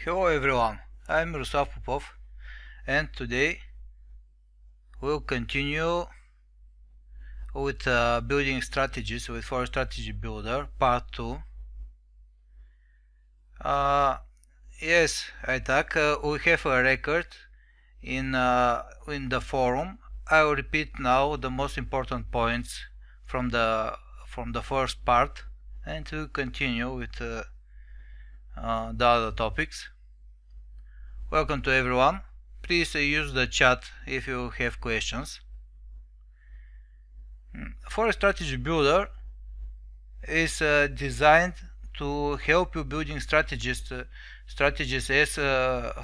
Hello everyone, I'm Ruslav Popov, and today we'll continue with building strategies with Forex Strategy Builder Part 2. Yes, we have a record in the forum. I'll repeat now the most important points from the first part, and we'll continue with the other topics. Welcome to everyone. Please use the chat if you have questions. Forex Strategy Builder is designed to help you building strategies as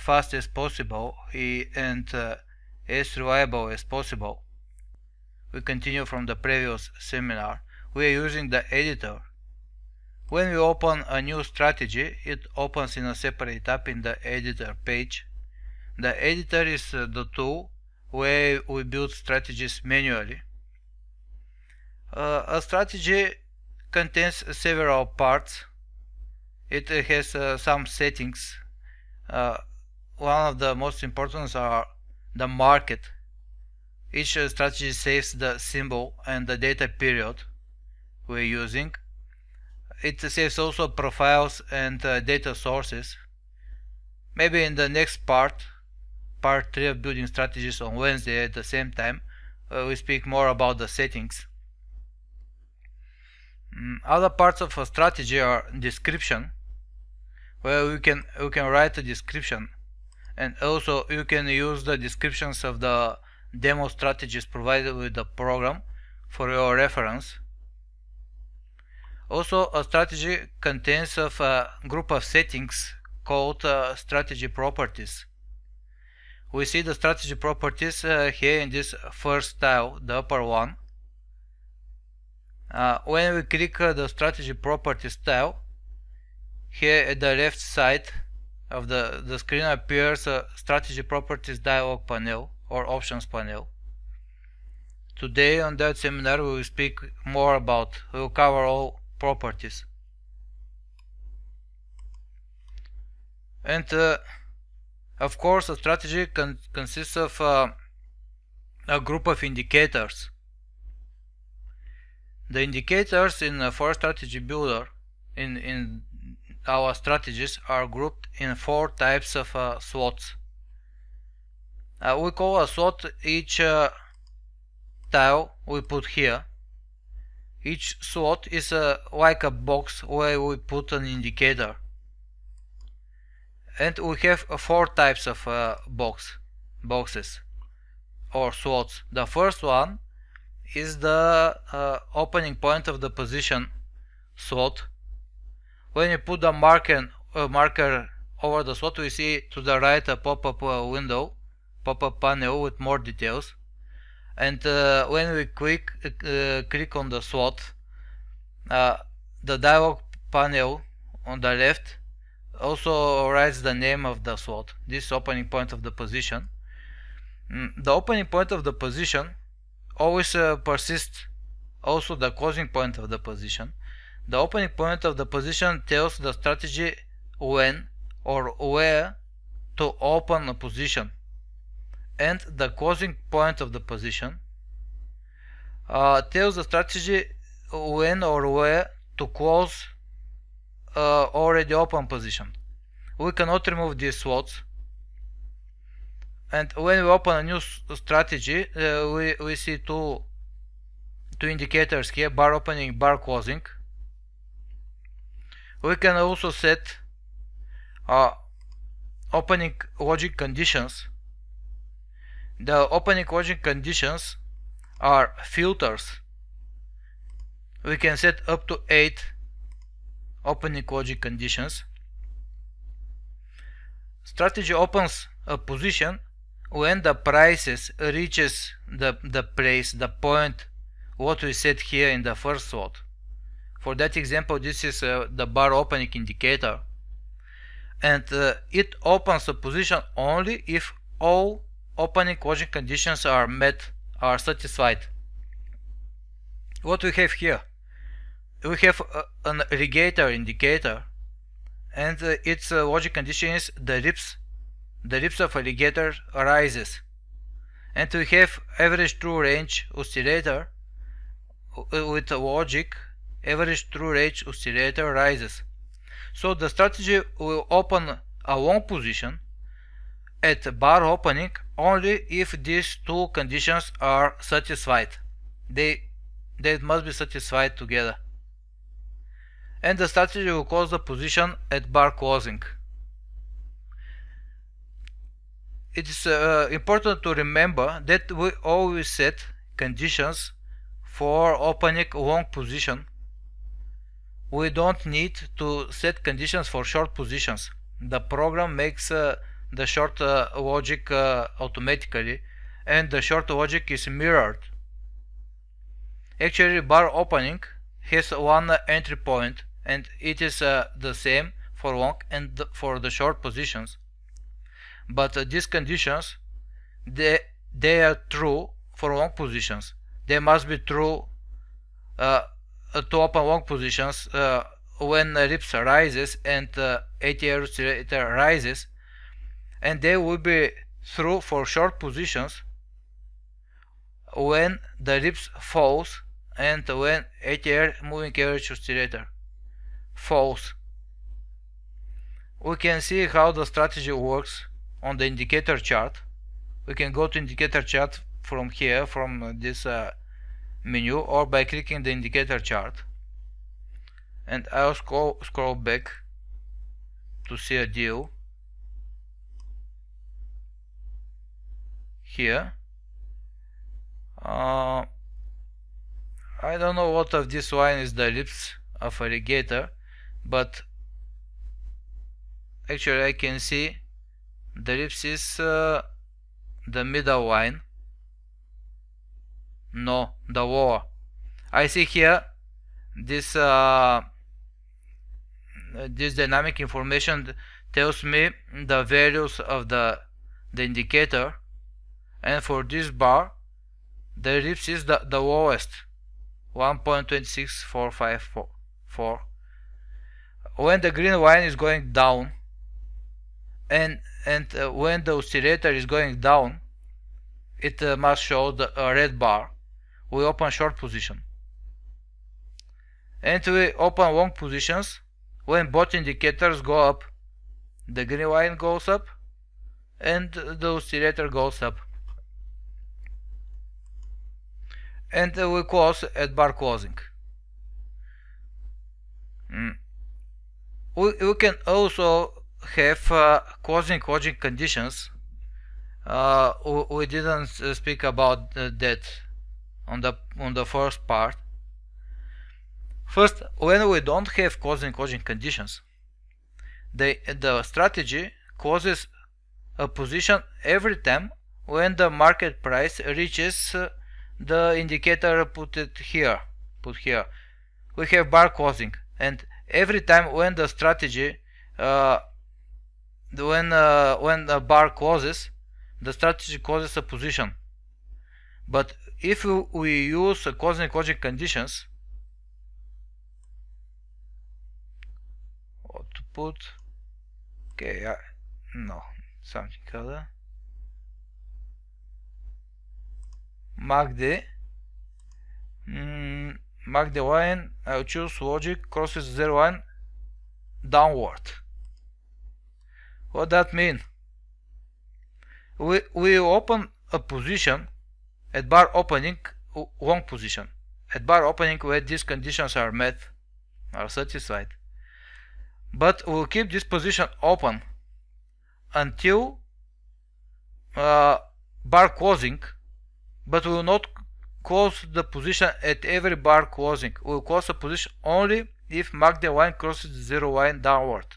fast as possible and as reliable as possible. We continue from the previous seminar. We are using the editor. When we open a new strategy, it opens in a separate tab in the editor page. The editor is the tool where we build strategies manually. A strategy contains several parts. It has some settings. One of the most important are the market. Each strategy saves the symbol and the data period we're using. It saves also profiles and data sources. Maybe in the next part 3 of building strategies on Wednesday at the same time, we speak more about the settings. Other parts of a strategy are description, where we can write a description, and also you can use the descriptions of the demo strategies provided with the program for your reference. Also, a strategy contains a group of settings called strategy properties. We see the strategy properties here in this first tile, the upper one. When we click the strategy properties tile, here at the left side of the screen appears a strategy properties dialog panel or options panel. Today on that seminar we will speak more about, we will cover all properties. And of course a strategy consists of a group of indicators. The indicators in Forex Strategy Builder in our strategies are grouped in 4 types of slots. We call a slot each tile we put here. Each slot is like a box where we put an indicator. And we have 4 types of boxes or slots. The first one is the opening point of the position slot. When you put the marker over the slot, we see to the right a pop-up window, pop-up panel with more details. And when we click on the slot, the dialog panel on the left also writes the name of the slot. This opening point of the position. The opening point of the position always persists. Also the closing point of the position. The opening point of the position tells the strategy when or where to open a position, and the closing point of the position tells the strategy when or where to close already open position. We cannot remove these slots, and when we open a new strategy, we see two indicators here: bar opening, bar closing. We can also set opening logic conditions. The opening logic conditions are filters. We can set up to 8 opening logic conditions. Strategy opens a position when the prices reaches the place, the point what we set here in the first slot. For that example, this is the bar opening indicator, and it opens a position only if all opening logic conditions are met, are satisfied. What we have here? We have an irrigator indicator, and its logic condition is the rips of alligator rises, and we have average true range oscillator with logic average true range oscillator rises. So the strategy will open a long position at bar opening only if these two conditions are satisfied. They must be satisfied together. And the strategy will close the position at bar closing. It is important to remember that we always set conditions for opening long position. We don't need to set conditions for short positions. The program makes the short logic automatically, and the short logic is mirrored. Actually, bar opening has one entry point, and it is the same for long and for the short positions. But these conditions, they are true for long positions. They must be true to open long positions when rips rises and ATR oscillator rises, and they will be true for short positions when the rips falls and when ATR moving average oscillator falls. We can see how the strategy works on the indicator chart. We can go to indicator chart from here, from this menu, or by clicking the indicator chart, and I'll scroll back to see a deal here. I don't know what of this line is the rips of alligator, but actually I can see the rips is the middle line. No, the lower. I see here this this dynamic information tells me the values of the indicator, and for this bar the rips is the lowest, 1.26454. When the green line is going down and when the oscillator is going down, it must show the red bar. We open short position, and we open long positions when both indicators go up. The green line goes up and the oscillator goes up, and we close at bar closing. We can also have closing logic conditions. We didn't speak about that on the first part. First, when we don't have closing logic conditions, the strategy closes a position every time when the market price reaches the indicator put here. We have bar closing, and every time when the strategy when the bar closes, the strategy closes a position. But if we use closing logic conditions, what to put? Okay, no, something other. Mark the line. I'll choose logic crosses 0 line downward. What that mean? We open a position at bar opening, long position at bar opening where these conditions are met, are satisfied, but we'll keep this position open until bar closing, but we will not close the position at every bar closing. We will close the position only if mark the line crosses the 0 line downward.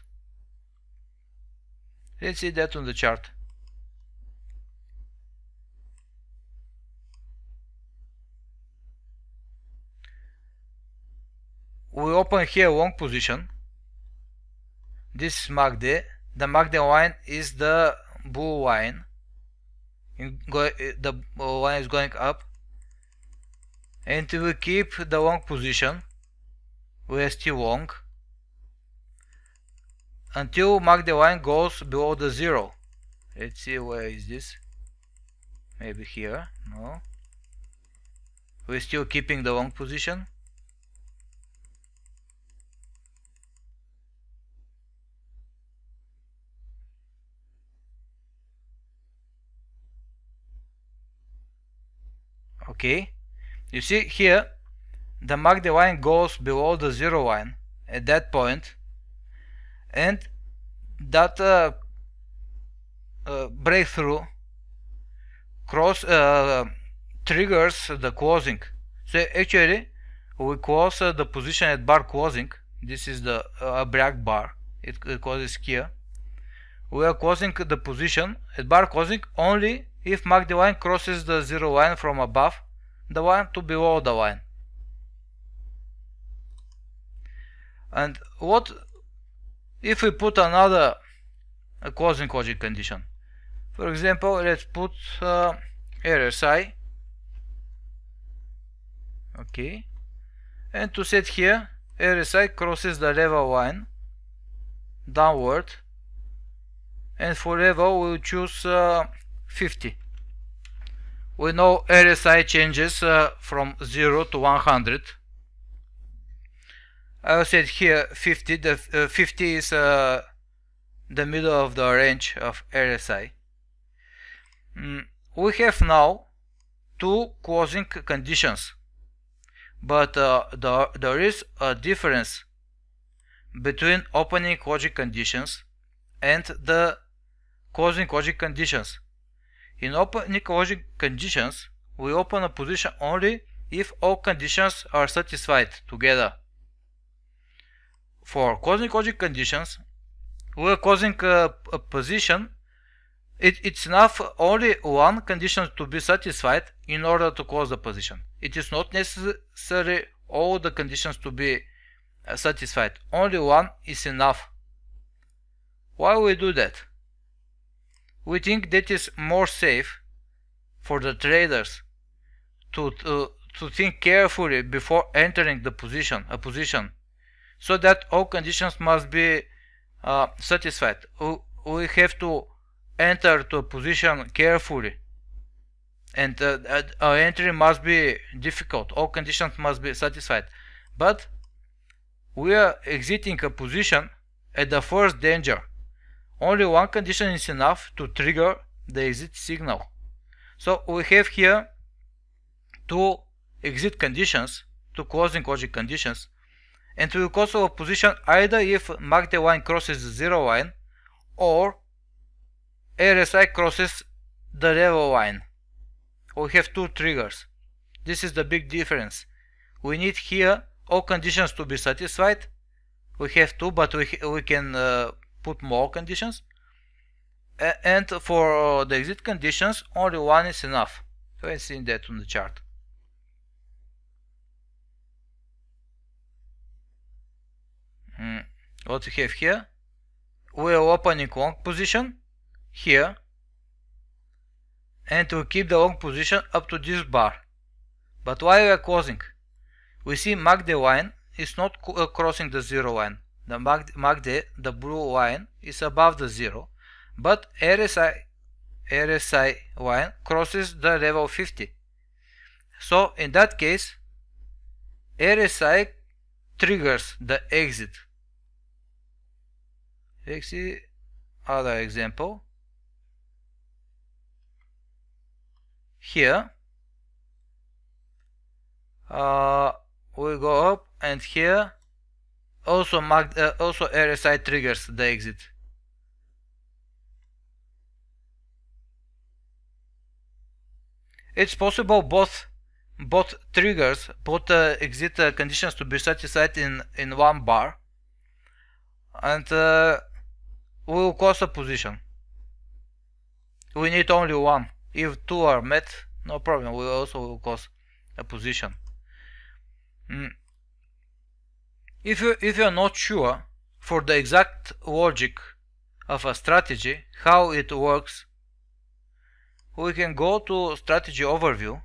Let's see that on the chart. We open here long position. This is MACD. The MACD line is the bull line. The line is going up, and we keep the long position. We are still long until MACD line goes below the 0. Let's see, where is this? Maybe here. No, we're still keeping the long position. Okay, you see here the MACD line goes below the 0 line at that point, and that breakthrough triggers the closing. So actually we close the position at bar closing. This is the black bar, it closes here. We are closing the position at bar closing only if MACD line crosses the 0 line from above the line to below the line. And what if we put another closing logic condition? For example, let's put RSI. Okay, and to set here RSI crosses the level line downward, and for level we'll choose 50. We know RSI changes from 0 to 100. I will set here 50. The 50 is the middle of the range of RSI. We have now two closing conditions, but there is a difference between opening logic conditions and the closing logic conditions. In opening logic conditions, we open a position only if all conditions are satisfied together. For closing logic conditions, we are closing a position. It's enough only one condition to be satisfied in order to close the position. It is not necessary all the conditions to be satisfied. Only one is enough. Why we do that? We think that is more safe for the traders to think carefully before entering the position, so that all conditions must be satisfied. We have to enter to a position carefully, and our entry must be difficult. All conditions must be satisfied. But we are exiting a position at the first danger. Only one condition is enough to trigger the exit signal. So we have here two exit conditions, two closing logic conditions, and we will close our position either if MACD line crosses the 0 line or RSI crosses the level line. We have two triggers. This is the big difference. We need here all conditions to be satisfied. We have two, but we can put more conditions. And for the exit conditions, only one is enough. So let's see that on the chart. What we have here, we are opening long position here, and we keep the long position up to this bar. But while we are closing, we see MACD line is not crossing the 0 line. The MACD, the blue line, is above the 0, but RSI line crosses the level 50. So in that case, RSI triggers the exit. Let's see other example. Here we go up, and here also RSI triggers the exit. It's possible both triggers, both exit conditions to be satisfied in one bar, and we will close a position. We need only one. If two are met, no problem, we also will close a position. If you are not sure for the exact logic of a strategy, how it works, we can go to strategy overview,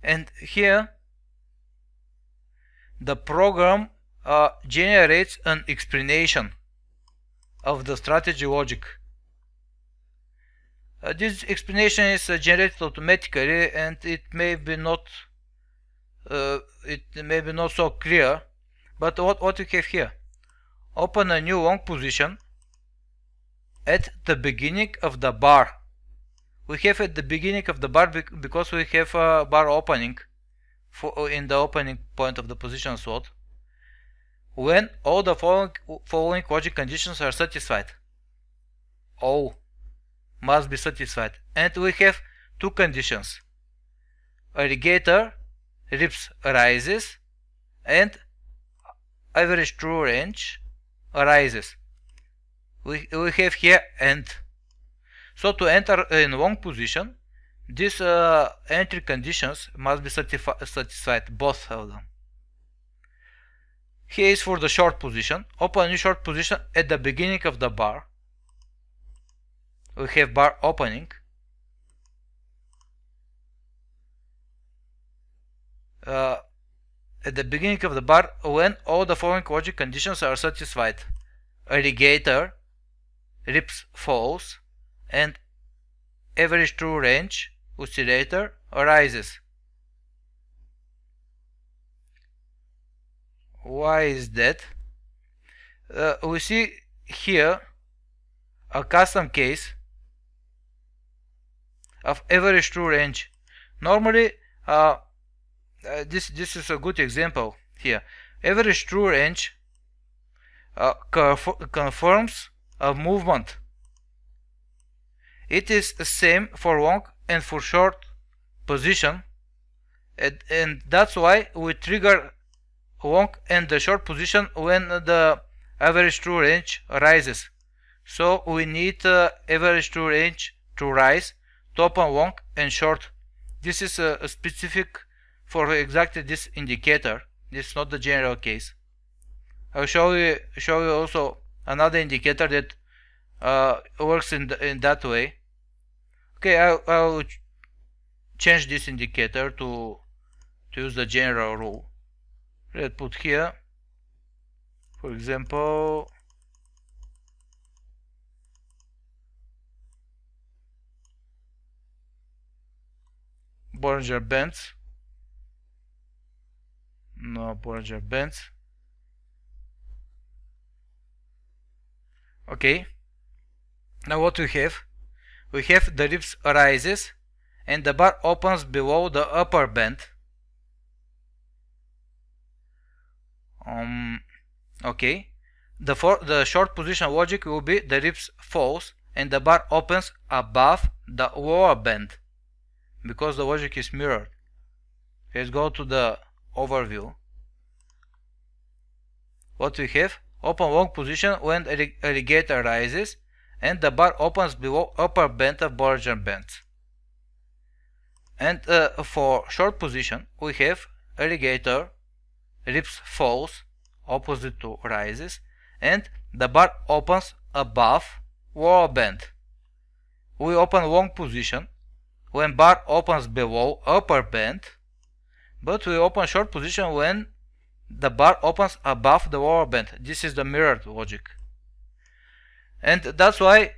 and here the program generates an explanation of the strategy logic. This explanation is generated automatically, and it may be not so clear. But what we have here? Open a new long position at the beginning of the bar. We have at the beginning of the bar because we have a bar opening in the opening point of the position slot, when all the following logic conditions are satisfied. All must be satisfied, and we have two conditions: alligator rips rises and average true range rises. We have here and. So to enter in long position, these entry conditions must be satisfied, both of them. Here is for the short position. Open a new short position at the beginning of the bar. We have bar opening. At the beginning of the bar, when all the following logic conditions are satisfied: alligator rips falls and average true range oscillator arises. Why is that? We see here a custom case of average true range. Normally, this is a good example here. Average true range confirms a movement. It is the same for long and for short position, and that's why we trigger long and the short position when the average true range rises. So we need average true range to rise to open long and short. This is specific for exactly this indicator. This is not the general case. I'll show you also another indicator that works in that way. Okay, I'll change this indicator to use the general rule. Let's put here, for example, Bollinger Bands. No Bollinger Bands. Okay. Now what we have? We have the rips rises and the bar opens below the upper band. Okay. The short position logic will be the rips falls and the bar opens above the lower band, because the logic is mirrored. Let's go to the overview. What we have? Open long position when alligator rises and the bar opens below upper band of Bollinger Bands. And for short position we have alligator rips falls opposite to rises and the bar opens above lower band. We open long position when bar opens below upper band, but we open short position when the bar opens above the lower band. This is the mirrored logic. And that's why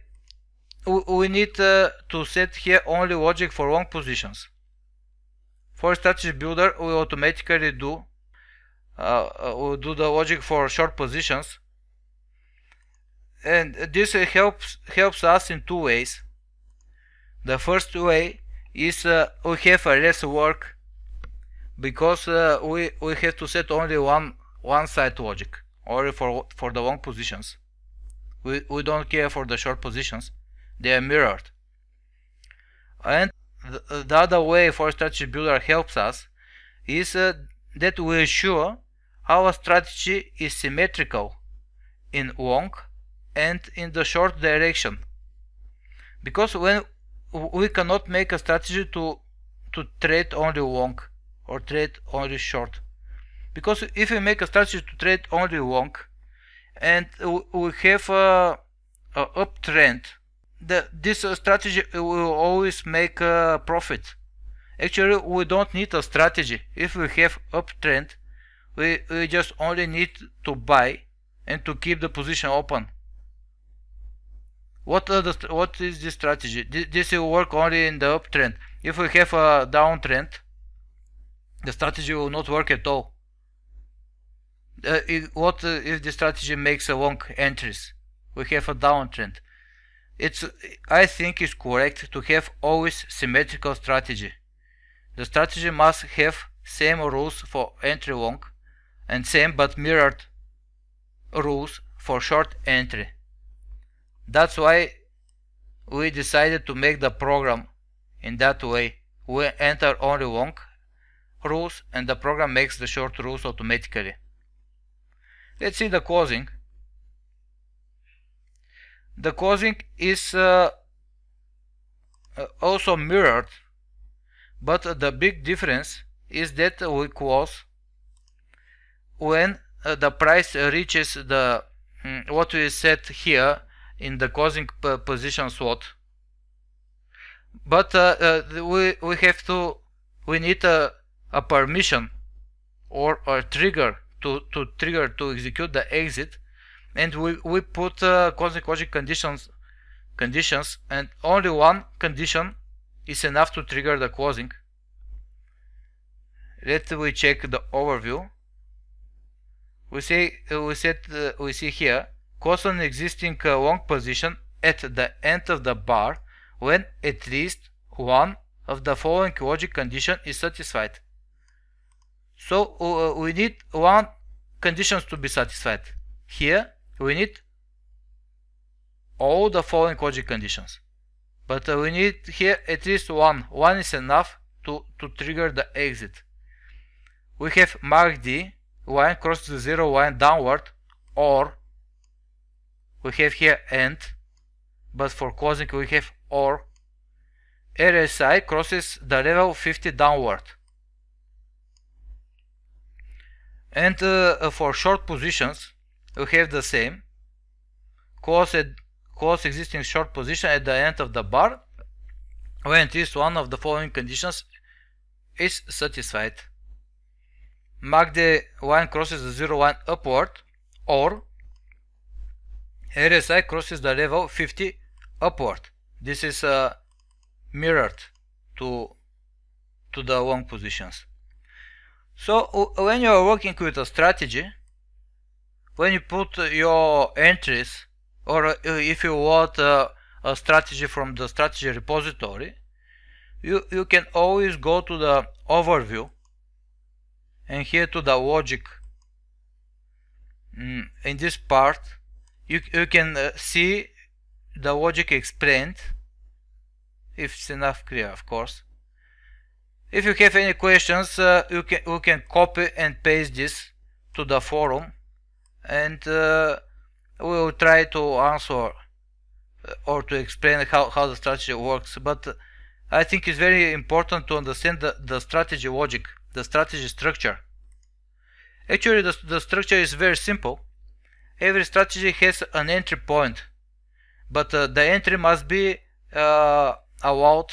we need to set here only logic for long positions. For Strategy Builder, we automatically do the logic for short positions, and this helps us in two ways. The first way is we have less work, because we have to set only one side logic, only for the long positions. We don't care for the short positions, they are mirrored. And the other way Forex Strategy Builder helps us is that we ensure our strategy is symmetrical in long and in the short direction. Because when we cannot make a strategy to trade only long or trade only short. Because if we make a strategy to trade only long and we have a uptrend, this strategy will always make a profit. Actually, we don't need a strategy. If we have uptrend, we just only need to buy and to keep the position open. What is this strategy? This will work only in the uptrend. If we have a downtrend, the strategy will not work at all. What if the strategy makes a long entries? We have a downtrend. I think it's correct to have always symmetrical strategy. The strategy must have same rules for entry long and same but mirrored rules for short entry. That's why we decided to make the program in that way. We enter only long rules and the program makes the short rules automatically. Let's see the closing. The closing is also mirrored, but the big difference is that we close when the price reaches the what we set here in the closing position slot. But we need a permission or a trigger to execute the exit, and we put closing logic conditions, and only one condition is enough to trigger the closing. Let's check the overview. We see here close an existing long position at the end of the bar when at least one of the following logic condition is satisfied. So we need one conditions to be satisfied. Here we need all the following logic conditions, but we need here at least one. One is enough to trigger the exit. We have mark D, line crosses the zero line downward, or we have here and, but for closing we have or. RSI crosses the level 50 downward. And for short positions we have the same. Close existing short position at the end of the bar when at least one of the following conditions is satisfied. Mark the line crosses the zero line upward, or RSI crosses the level 50 upward. This is mirrored to the long positions. So when you are working with a strategy, when you put your entries, or if you want a strategy from the strategy repository, you can always go to the overview and here to the logic. In this part you can see the logic explained, if it's enough clear, of course. If you have any questions, you can copy and paste this to the forum, and we will try to answer or to explain how the strategy works. But I think it's very important to understand the strategy logic, the strategy structure. Actually, the structure is very simple. Every strategy has an entry point, but the entry must be allowed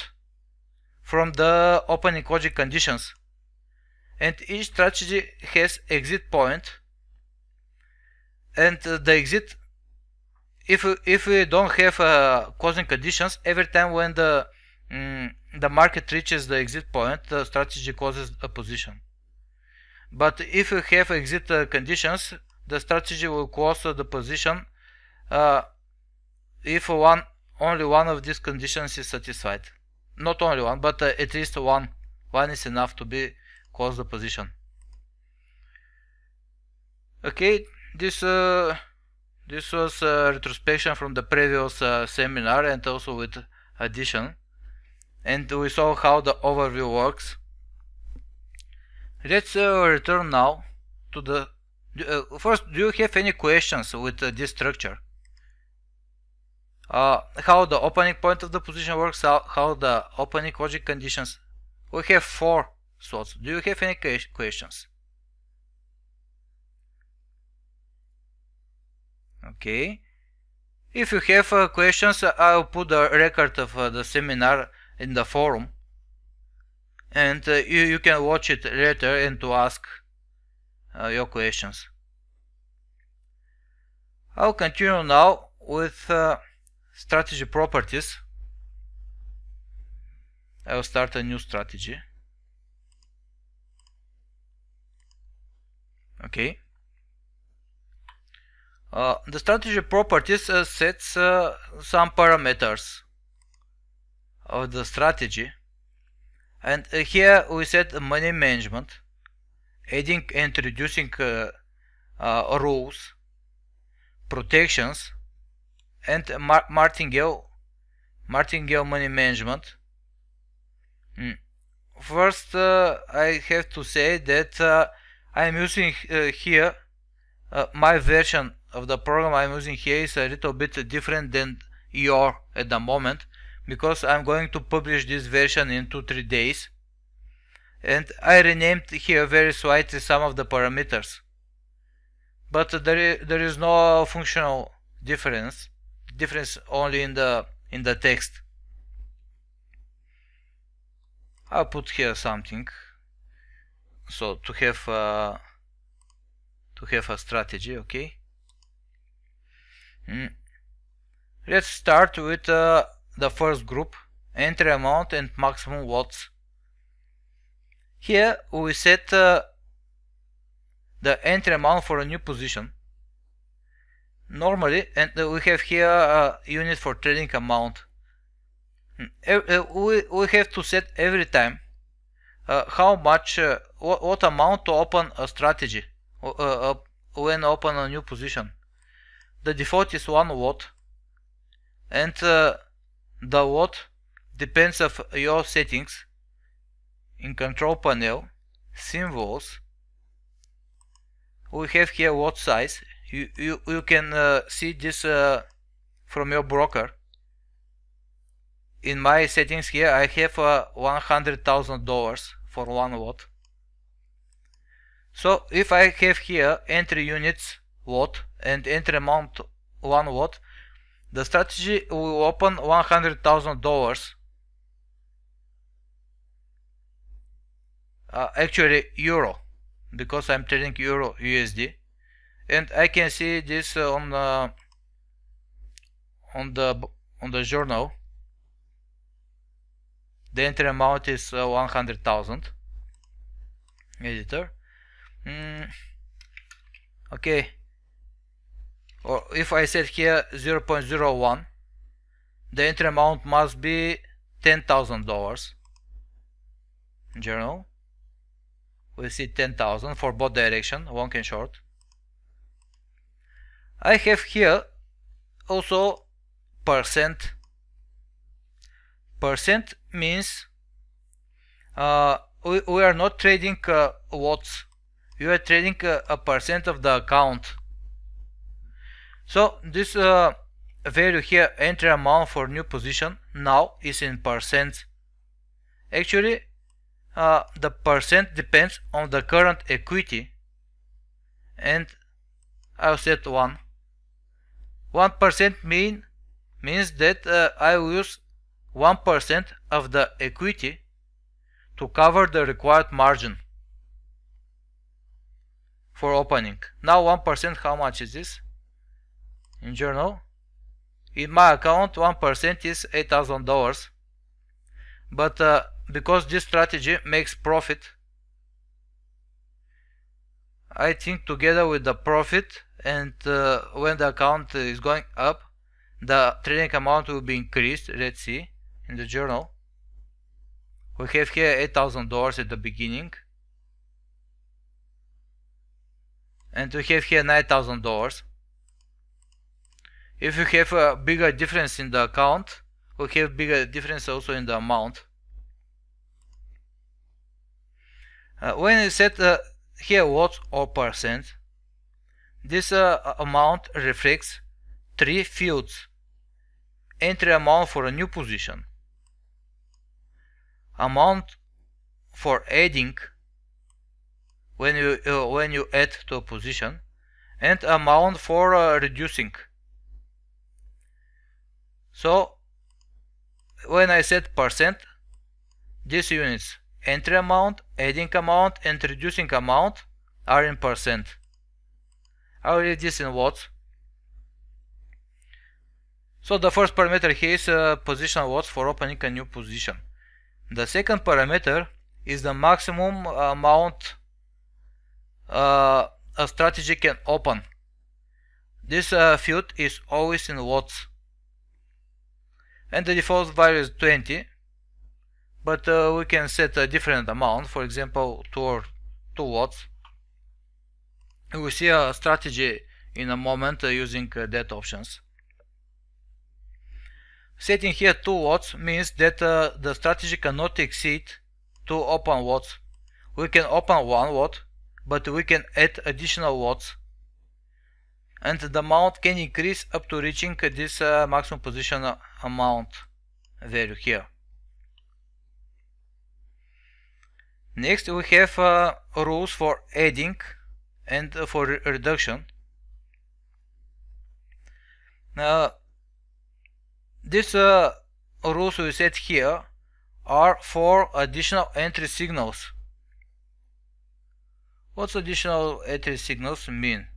from the opening logic conditions, and each strategy has exit point, and the exit, if we don't have closing conditions, every time when the market reaches the exit point, the strategy closes a position. But if we have exit conditions, the strategy will close the position if only one of these conditions is satisfied. Not only one, but at least one is enough to be close the position. Okay, this was a retrospection from the previous seminar, and also with addition, and we saw how the overview works. Let's return now to the first. Do you have any questions with this structure? How the opening point of the position works, how the opening logic conditions. We have 4 slots. Do you have any questions? Okay. If you have questions, I'll put the record of the seminar in the forum, and you can watch it later and to ask your questions. I'll continue now with strategy properties. I'll start a new strategy. Okay. The strategy properties sets some parameters of the strategy, and here we set money management, adding and reducing rules, protections, and martingale money management. First, I have to say that I'm using here my version of the program I'm using here is a little bit different than your at the moment, because I'm going to publish this version in 2-3 days, and I renamed here very slightly some of the parameters, but there is no functional difference only in the text. I'll put here something so to have a strategy. Okay. Let's start with the first group, entry amount and maximum lots. Here we set the entry amount for a new position normally, and we have here a unit for trading amount. We have to set every time how much, what amount to open a strategy when open a new position. The default is 1 lot, and the lot depends of your settings in control panel, symbols. We have here lot size. You can see this from your broker. In my settings here I have $100,000 for 1 lot. So if I have here entry units lot and entry amount 1 lot, the strategy will open $100,000, actually euro, because I'm trading euro USD, and I can see this on the journal. The entry amount is 100,000. Editor. Okay. Or if I set here 0.01, the entry amount must be $10,000. Journal. We see 10,000 for both direction, long and short. I have here also percent. Percent means we are not trading lots. We are trading a percent of the account. So this value here, entry amount for new position, now is in percent. Actually, the percent depends on the current equity, and I'll set 1. 1% means that I will use 1% of the equity to cover the required margin for opening. Now 1%, how much is this? In journal, in my account 1% is $8,000, but because this strategy makes profit, I think together with the profit, and when the account is going up, the trading amount will be increased. Let's see in the journal. We have here $8,000 at the beginning, and we have here $9,000. If you have a bigger difference in the account, we have bigger difference also in the amount. When you set here lots or percent, this amount reflects 3 fields: entry amount for a new position, amount for adding when you add to a position, and amount for reducing. So when I set percent, these units, entry amount, adding amount, and reducing amount, are in percent. I will read this in watts. So the first parameter here is position watts for opening a new position. The second parameter is the maximum amount a strategy can open. This field is always in watts, and the default value is 20, but we can set a different amount, for example 2 watts. We will see a strategy in a moment using that options. Setting here 2 watts means that the strategy cannot exceed 2 open watts. We can open 1 watt, but we can add additional watts, and the amount can increase up to reaching this maximum position amount value here. Next we have rules for adding and for reduction. These rules we set here are for additional entry signals. What's additional entry signals mean?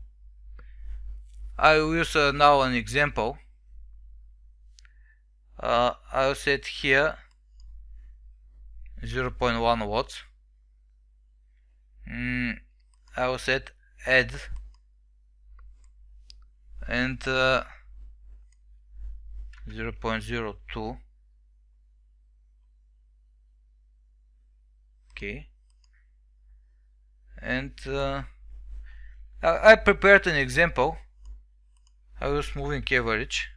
I will use now an example. I will set here 0.1 watts. I will set add and 0.02. Okay, and I prepared an example. I use moving average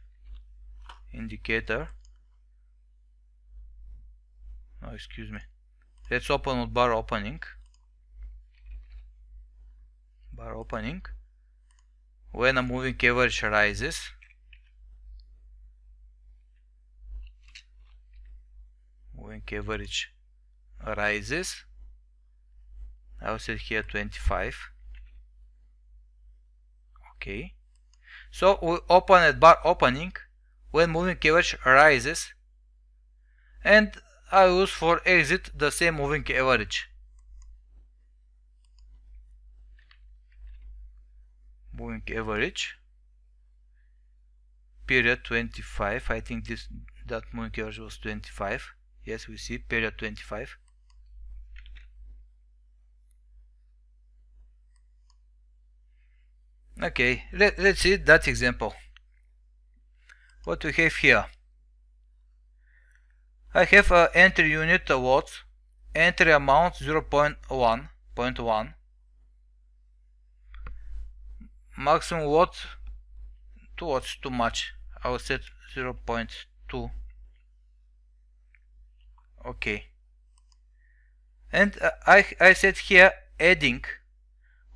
indicator. Oh, excuse me. Let's open with bar opening. Bar opening. When a moving average rises, I will set here 25. Okay. So we open at bar opening when moving average rises, and I use for exit the same moving average. Moving average period 25. I think that moving average was 25. Yes, we see period 25. Okay, let's see that example. What we have here? I have entry unit watts, entry amount 0.1, maximum watt 2 watts too much. I will set 0.2. Okay, and I set here adding.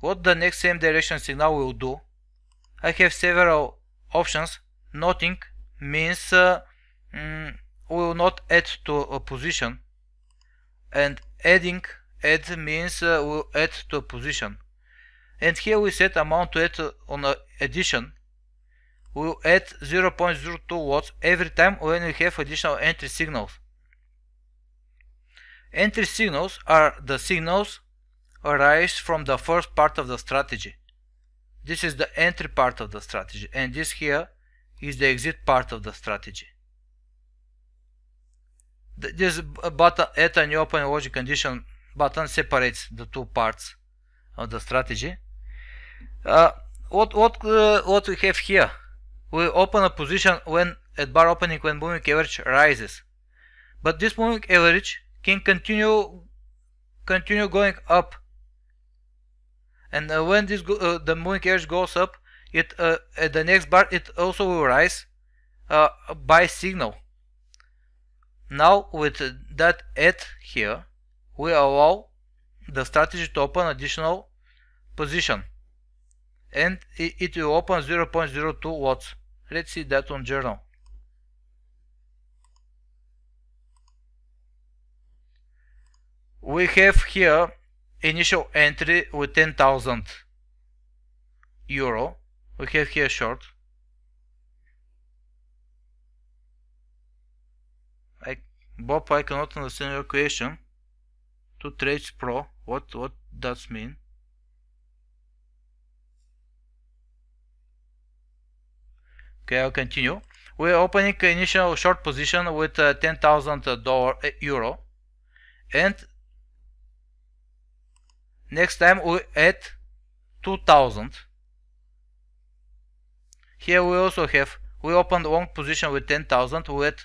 What the next same direction signal will do? I have several options. Nothing means we will not add to a position, and add means we will add to a position. And here we set amount to add on addition. We will add 0.02 watts every time when we have additional entry signals. Entry signals are the signals arise from the first part of the strategy. This is the entry part of the strategy, and this here is the exit part of the strategy. This button add a new open logic condition button separates the two parts of the strategy. What we have here? We open a position when at bar opening when moving average rises, but this moving average can continue going up. And when this the moving average goes up, it at the next bar it also will rise by signal. Now with that add here, we allow the strategy to open additional position, and it will open 0.02 watts. Let's see that on journal. We have here initial entry with 10,000 euro. We have here short. Bob, I cannot understand your question. 2 trades pro. What does mean? Okay, I'll continue. We're opening initial short position with 10,000 euro, and next time we add 2,000. Here we also have, we opened long position with 10,000, we add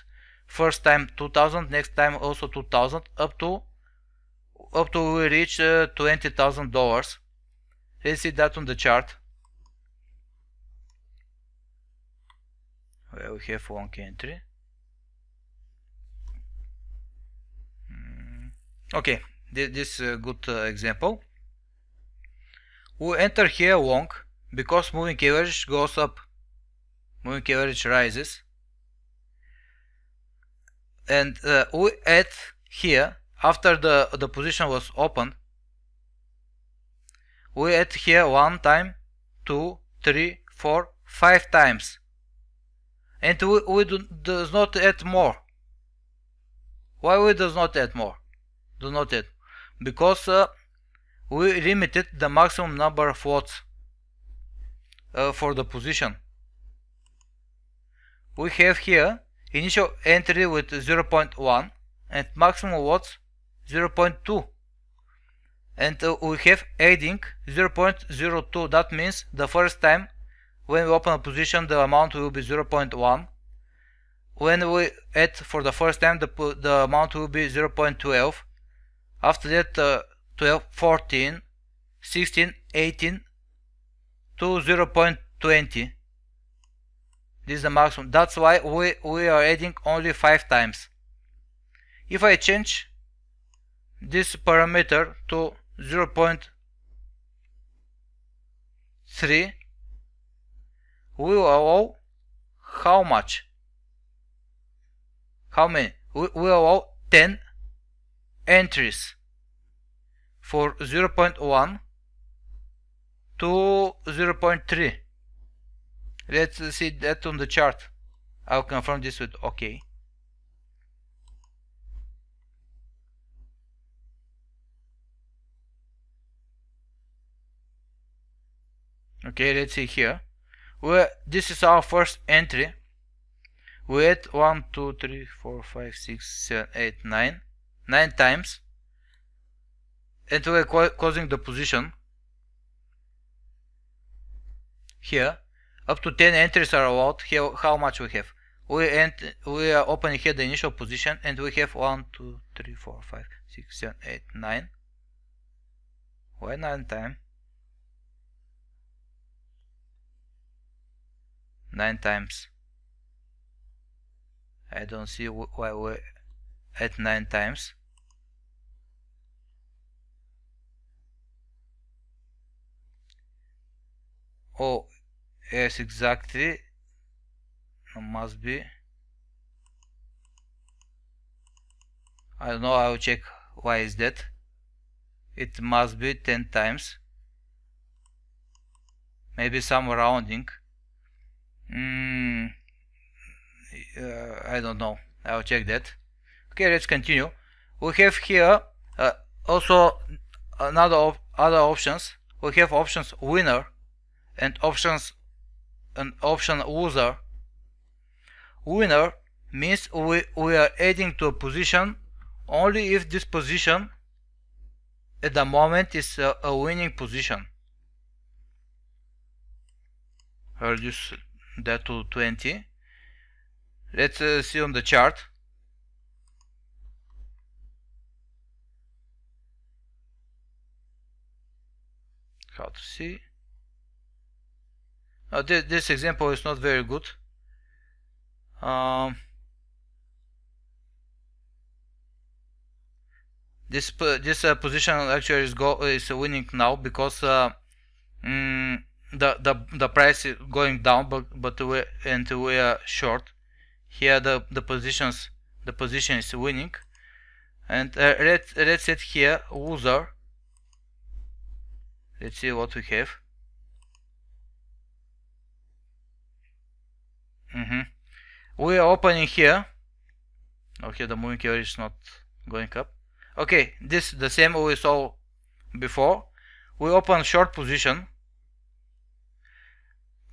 first time 2,000, next time also 2,000, up to we reach $20,000. Let's see that on the chart. Where we have one entry. Okay, this is a good example. We enter here long because moving average goes up, moving average rises, and we add here after the position was opened. We add here 1 time, 2, 3, 4, 5 times, and we does not add more. Why we does not add more? Do not add because we limited the maximum number of lots for the position. We have here initial entry with 0.1 and maximum lots 0.2, and we have adding 0.02. That means the first time when we open a position the amount will be 0.1. When we add for the first time the amount will be 0.12. After that 12, 14, 16, 18 to 0.20. This is the maximum. That's why we are adding only 5 times. If I change this parameter to 0.3, we will allow how much? How many? We will allow 10 entries for 0.1 to 0.3. Let's see that on the chart. I'll confirm this with OK. Okay, let's see here. This is our first entry. We add 1, 2, 3, 4, 5, 6, 7, 8, 9. 9 times. And we are closing the position. Here. Up to 10 entries are allowed. Here, how much we have? We are opening here the initial position and we have 1, 2, 3, 4, 5, 6, 7, 8, 9. Why 9 times? 9 times. I don't see why we add 9 times. Oh, yes, exactly. Must be. I don't know, I will check why is that. It must be 10 times. Maybe some rounding. I don't know. I will check that. Okay, let's continue. We have here also other options. We have options winner and option loser. Winner means we are adding to a position only if this position at the moment is a winning position. I'll reduce that to 20. Let's see on the chart. How to see? This example is not very good. This position actually is winning now because the price is going down, but we are short. Here the position is winning, and let's set here loser. Let's see what we have. We are opening here. Okay, the moving average is not going up. Okay, this is the same we saw before. We open short position.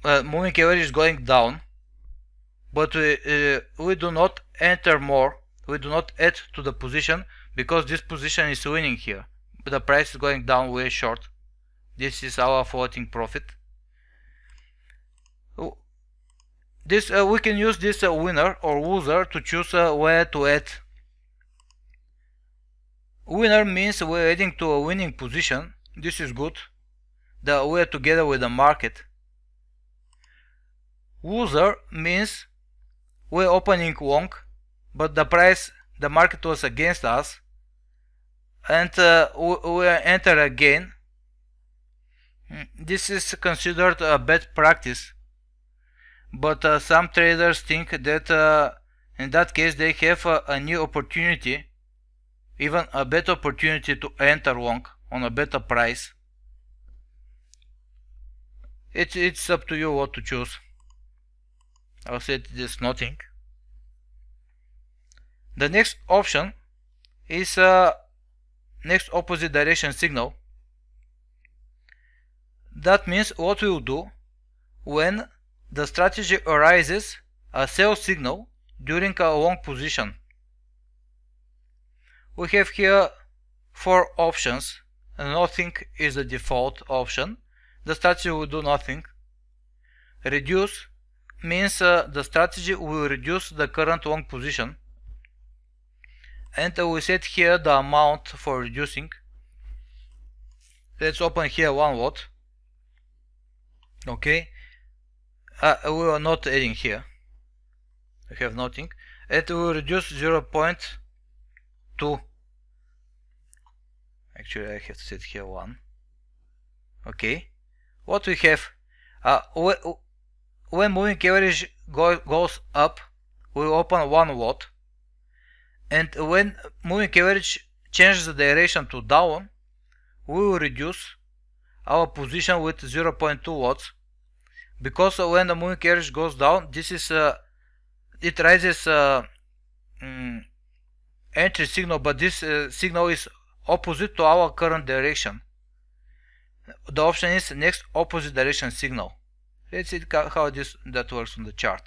Moving average is going down. but we do not enter more, we do not add to the position, because this position is winning here. The price is going down way short. This is our floating profit. We can use this winner or loser to choose where to add. Winner means we're adding to a winning position. This is good. We're together with the market. Loser means we're opening long, but the market was against us, and we enter again. This is considered a bad practice, but some traders think that in that case they have a new opportunity, even a better opportunity to enter long on a better price. It's up to you what to choose. I'll set this nothing. The next option is next opposite direction signal. That means what we will do when the strategy arises a sell signal during a long position. We have here 4 options, and nothing is the default option. The strategy will do nothing. Reduce means the strategy will reduce the current long position, and we set here the amount for reducing. Let's open here 1 lot. Okay, we are not adding here, we have nothing, and we will reduce 0.2. Actually I have to set here 1. Okay, what we have, when moving average goes up, we open 1 lot, and when moving average changes the direction to down, we will reduce our position with 0.2 lots, because when the moving average goes down, this is it rises entry signal, but this signal is opposite to our current direction. The option is next opposite direction signal. Let's see how that works on the chart.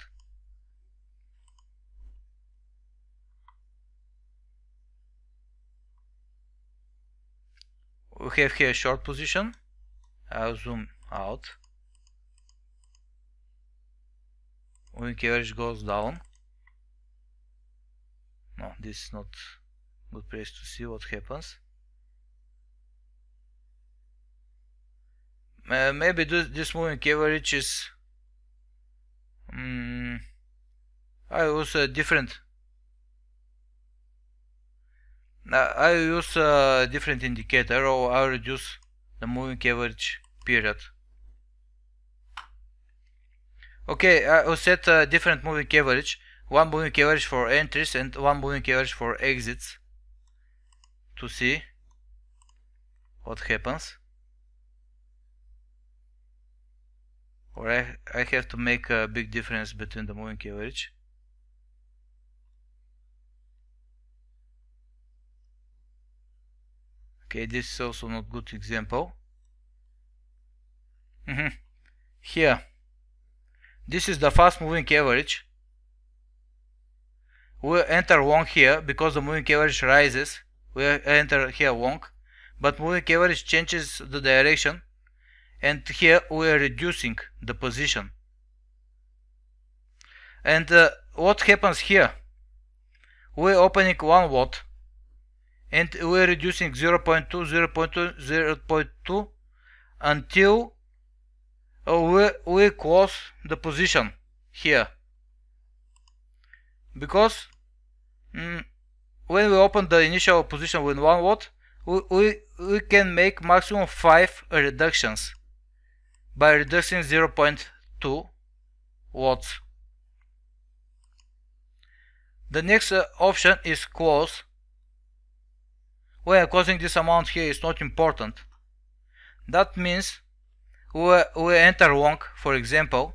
We have here a short position. I'll zoom out. Moving average goes down. No, this is not a good place to see what happens. Maybe this moving average is I use a different indicator, or I reduce the moving average period. Okay, I will set a different moving average, 1 moving average for entries and 1 moving average for exits, to see what happens. Or I have to make a big difference between the moving average. Okay, this is also not good example. Here, this is the fast moving average. We enter long here because the moving average rises. We enter here long, but moving average changes the direction, and here we are reducing the position. And what happens here? We're opening 1 lot, and we're reducing 0.2, 0.2, 0.2 until we close the position here. Because when we open the initial position with 1 lot, we can make maximum 5 reductions by reducing 0.2 lots. The next option is close. Where closing this amount here is not important. That means we enter long, for example,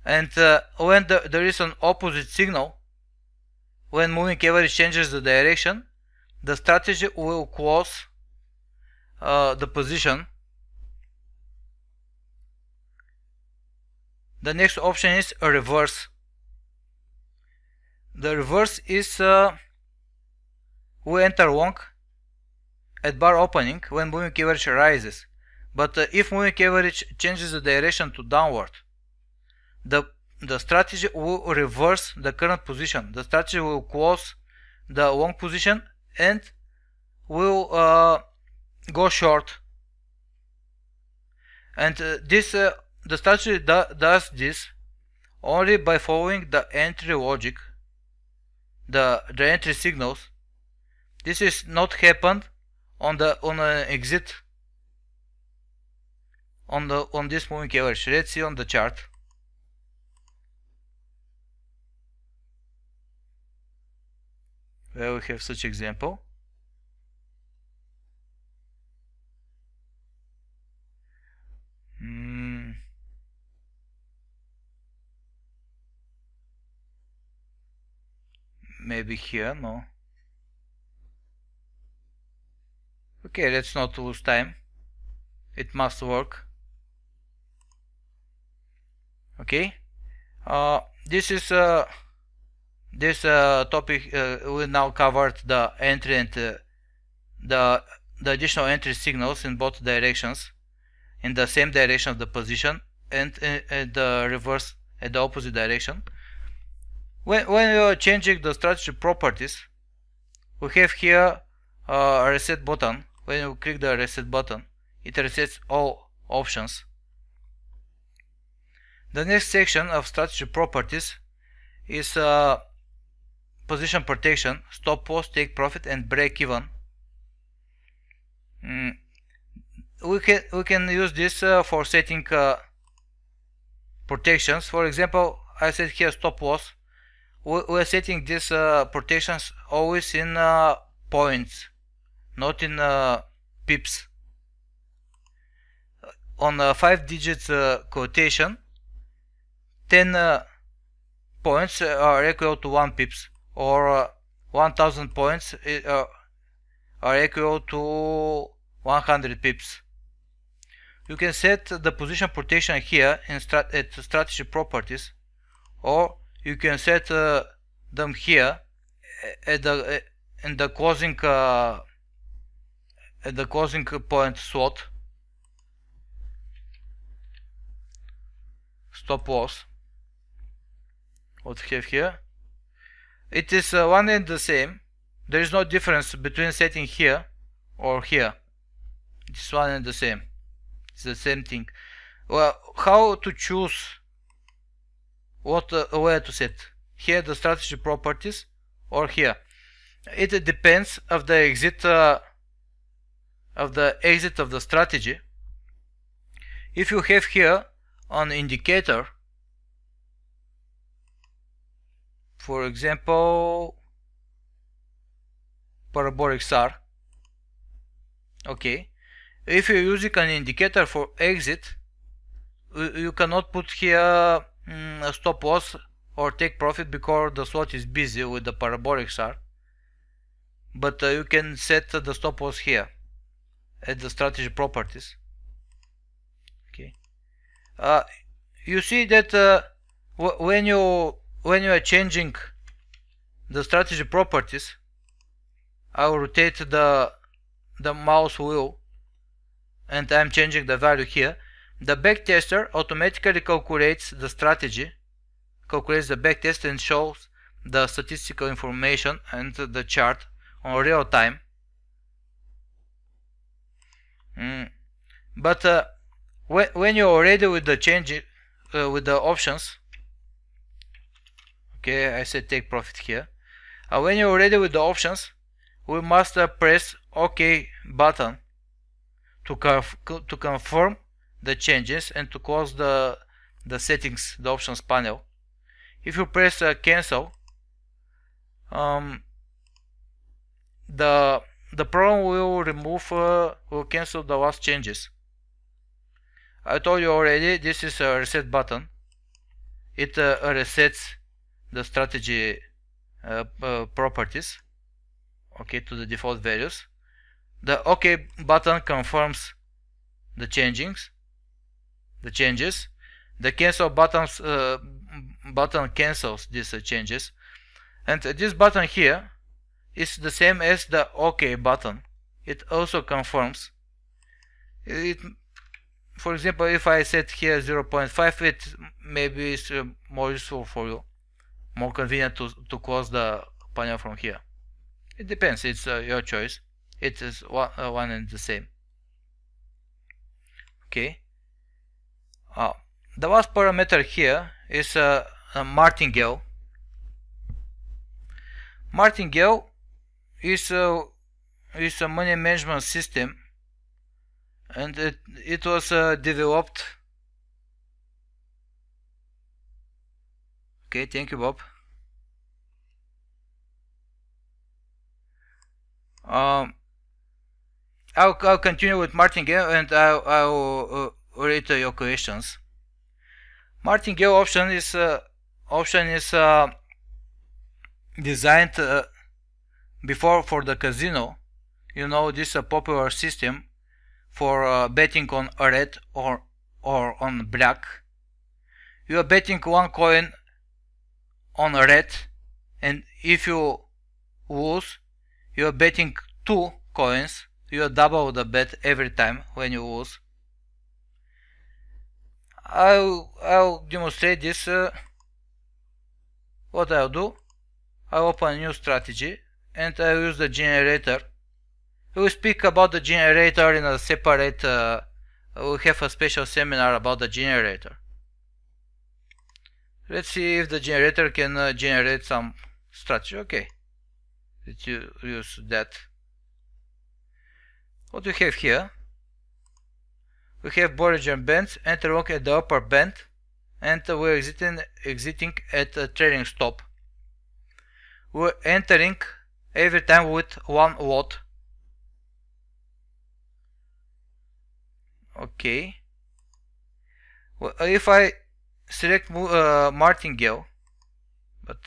and when there is an opposite signal, when moving average changes the direction, the strategy will close the position. The next option is a reverse. The reverse is we enter long at bar opening when moving average rises, but if moving average changes the direction to downward, the strategy will reverse the current position. The strategy will close the long position and will go short. And the strategy does this only by following the entry logic, the entry signals. This is not happened on an exit on this moving average. Let's see on the chart. Where we have such example. Maybe here, no. Okay, let's not lose time. It must work. Okay. This is this topic. We now covered the entry and the additional entry signals in both directions, in the same direction of the position, and the reverse at the opposite direction. When you are changing the strategy properties, we have here a reset button. When you click the reset button, it resets all options. The next section of strategy properties is position protection, stop loss, take profit, and break even. We can use this for setting protections. For example, I set here stop loss. We are setting these protections always in points, not in pips. On a 5 digits quotation, 10 points are equal to 1 pips, or 1000 points are equal to 100 pips. You can set the position protection here in at strategy properties, or you can set them here at the closing point slot. Stop loss. What we have here, it is one and the same. There is no difference between setting here or here. It's one and the same. It's the same thing. Well, how to choose where to set? Here the strategy properties or here? It depends of the exit of the strategy. If you have here an indicator, for example, parabolic SAR. Okay, if you're using an indicator for exit, you cannot put here a stop loss or take profit because the slot is busy with the parabolic SAR. But you can set the stop loss here at the strategy properties. Okay, you see that when you are changing the strategy properties, I will rotate the mouse wheel and I'm changing the value here. The backtester automatically calculates the strategy, calculates the backtest and shows the statistical information and the chart on real time. But when you're ready with the change, with the options, okay, I said take profit here. When you're ready with the options, we must press OK button to confirm the changes and to close the settings, the options panel. If you press cancel, the program will cancel the last changes. I told you already, this is a reset button. It resets the strategy properties, okay, to the default values. The OK button confirms the changes. The cancel button cancels these changes, and this button here is the same as the OK button. It also confirms it. For example, if I set here 0.5, it maybe is more useful for you, more convenient to close the panel from here. It depends, it's your choice. It is one and the same. Okay. The last parameter here is a martingale. Martingale is a money management system, and it was developed. Okay, thank you, Bob. I'll continue with martingale, and I'll read your questions. Martingale option is designed before for the casino. You know, this is a popular system for betting on red or on black. You are betting one coin on red, and if you lose, you are betting 2 coins. You are double the bet every time when you lose. I'll demonstrate this. What I'll do, I'll open a new strategy and I'll use the generator. We'll speak about the generator in a separate, we'll have a special seminar about the generator. Let's see if the generator can generate some strategy. Okay, let's use that. What we have here, we have Bollinger Bands, enter lock at the upper band, and we're exiting at a trailing stop. We're entering every time with 1 lot. Okay. Well, if I select martingale, but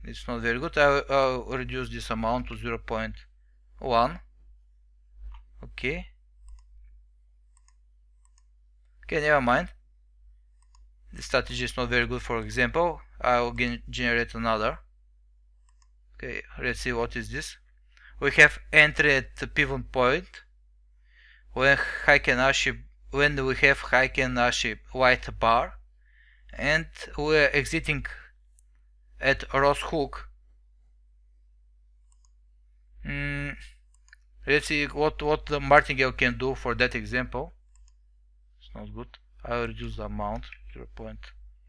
it's not very good, I'll reduce this amount to 0.1. Okay. Okay, never mind. This strategy is not very good. For example, I will generate another. Okay, let's see what is this. We have entry at the pivot point when we have Heiken-Ashi white bar, and we are exiting at Ross hook. Let's see what the martingale can do for that example. It's not good. I'll reduce the amount 0.1,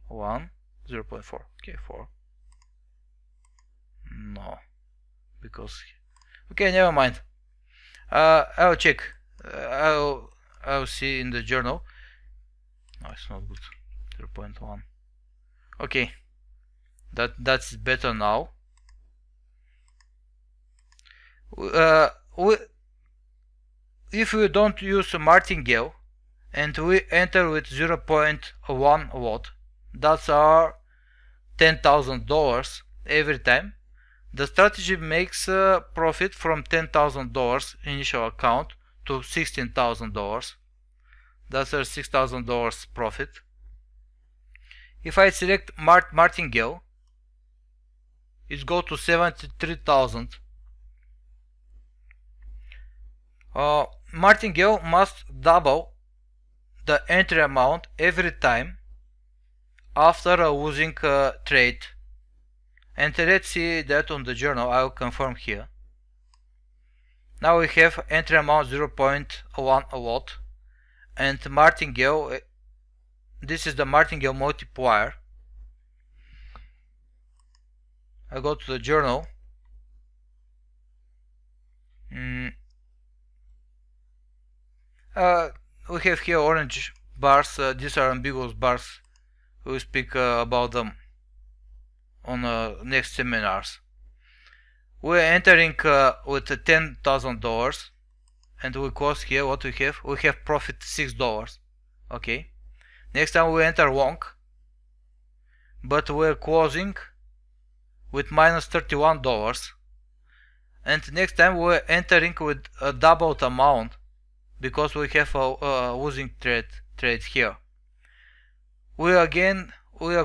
0.4. Okay, 4. No, because okay, never mind. I'll check. I'll see in the journal. No, it's not good. 0.1. Okay, that's better now. If we don't use a martingale and we enter with 0.1 lot, that's our $10,000 every time. The strategy makes a profit from $10,000 initial account to $16,000. That's our $6,000 profit. If I select martingale, it goes to 73,000. Martingale must double the entry amount every time after a losing trade. And let's see that on the journal. I will confirm here. Now we have entry amount 0.1 lot, and martingale, this is the martingale multiplier. I go to the journal. We have here orange bars. These are ambiguous bars. We will speak about them on next seminars. We're entering with $10,000, and we close here. What we have? We have profit $6. Okay. Next time we enter long, but we're closing with minus $31. And next time we're entering with a doubled amount because we have a losing trade here. we are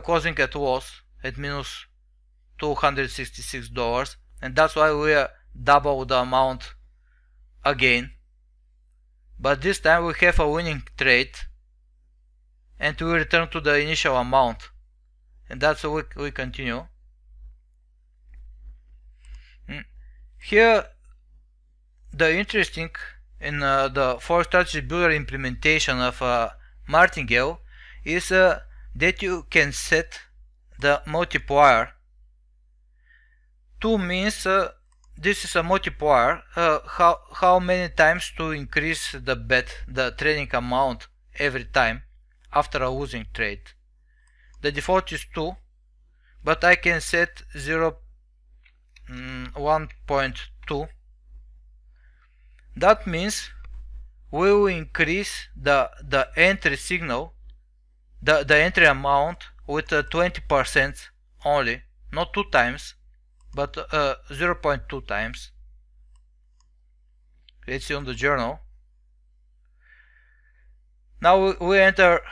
closing at loss at minus $266, and that's why we are double the amount again. But this time we have a winning trade, and we return to the initial amount, and that's why we continue. Here, the interesting in the Forex Strategy Builder implementation of Martingale is that you can set the multiplier. 2 means this is a multiplier, how many times to increase the bet, the trading amount every time after a losing trade. The default is 2, but I can set 1.2. That means we will increase the entry signal, the entry amount with 20% only, not 2 times, but 0.2 times. Let's see on the journal. Now we are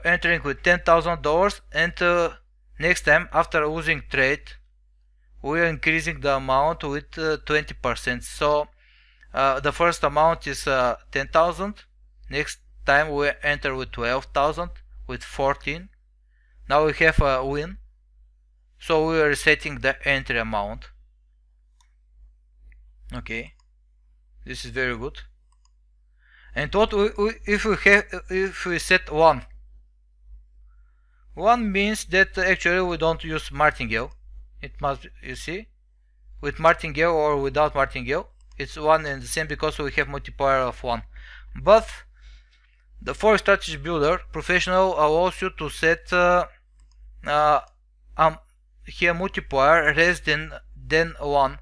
entering with $10,000, and next time after losing trade we are increasing the amount with 20%. So the first amount is 10,000. Next time we enter with 12,000, with 14. Now we have a win. So we are resetting the entry amount. Okay, this is very good. And what if we set 1? 1 means that actually we don't use martingale. It must, you see, with martingale or without martingale, it's 1 and the same because we have multiplier of 1. But the Forex Strategy Builder Professional allows you to set here multiplier less than 1.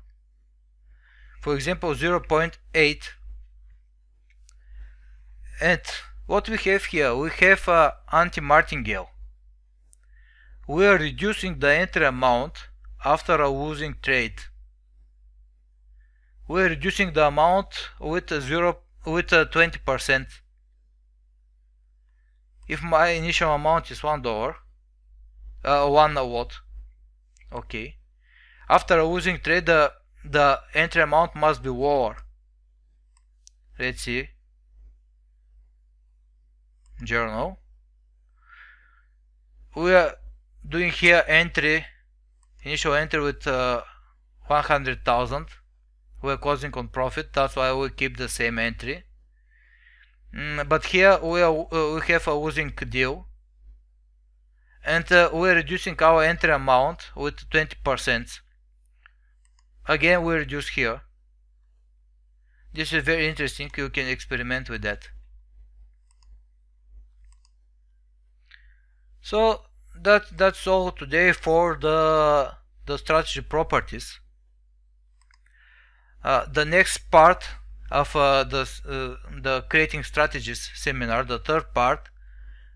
For example, 0.8. And what we have here, we have anti-martingale. We are reducing the entry amount after a losing trade. We are reducing the amount with 20%. If my initial amount is $1, 1 lot, okay. After a losing trade, the entry amount must be lower. Let's see. Journal. We are doing here initial entry with 100,000. We are closing on profit. That's why we keep the same entry. But here we have a losing deal, and we are reducing our entry amount with 20%. Again, we reduce here. This is very interesting. You can experiment with that. So that's all today for the strategy properties. The next part of the creating strategies seminar, the third part,